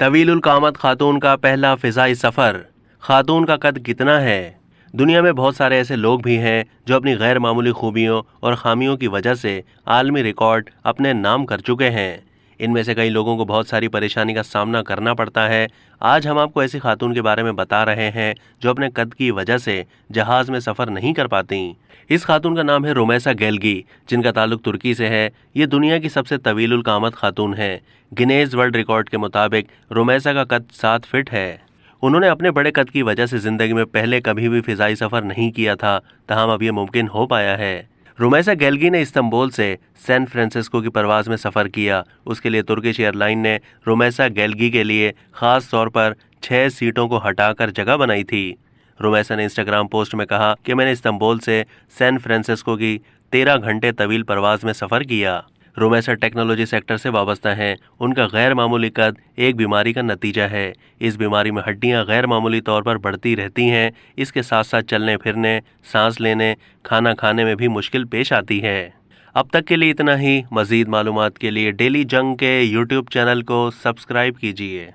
طویل القامت خاتون کا پہلا فضائی سفر، خاتون کا قد کتنا ہے؟ دنیا میں بہت سارے ایسے لوگ بھی ہیں جو اپنی غیر معمولی خوبیوں اور خامیوں کی وجہ سے عالمی ریکارڈ اپنے نام کر چکے ہیں۔ ان میں سے کئی لوگوں کو بہت ساری پریشانی کا سامنا کرنا پڑتا ہے۔ آج ہم آپ کو ایسی خاتون کے بارے میں بتا رہے ہیں جو اپنے قد کی وجہ سے جہاز میں سفر نہیں کر پاتی۔ اس خاتون کا نام ہے رومیسا گیلگی، جن کا تعلق ترکی سے ہے۔ یہ دنیا کی سب سے طویل القامت خاتون ہے۔ گینیز ورلڈ ریکارڈ کے مطابق رومیسا کا قد 7 فٹ ہے۔ انہوں نے اپنے بڑے قد کی وجہ سے زندگی میں پہلے کبھی بھی فضائی سفر نہیں کیا تھا، تاہم اب یہ ممکن ہو پایا ہے۔ رومیسا گیلگی نے استنبول سے سین فرانسسکو کی پرواز میں سفر کیا۔ اس کے لیے ترکش ایئر لائن نے رومیسا گیلگی کے لیے خاص طور پر 6 سیٹوں کو ہٹا کر جگہ بنائی تھی۔ رومیسا نے انسٹاگرام پوسٹ میں کہا کہ میں نے استنبول سے سین فرانسسکو کی 13 گھنٹے طویل پرواز میں سفر کیا۔ رومیسا ٹیکنالوجی سیکٹر سے وابستہ ہیں۔ ان کا غیر معمولی قد ایک بیماری کا نتیجہ ہے۔ اس بیماری میں ہڈیاں غیر معمولی طور پر بڑھتی رہتی ہیں۔ اس کے ساتھ ساتھ چلنے پھرنے، سانس لینے، کھانا کھانے میں بھی مشکل پیش آتی ہے۔ اب تک کے لیے اتنا ہی۔ مزید معلومات کے لیے ڈیلی جنگ کے یوٹیوب چینل کو سبسکرائب کیجیے۔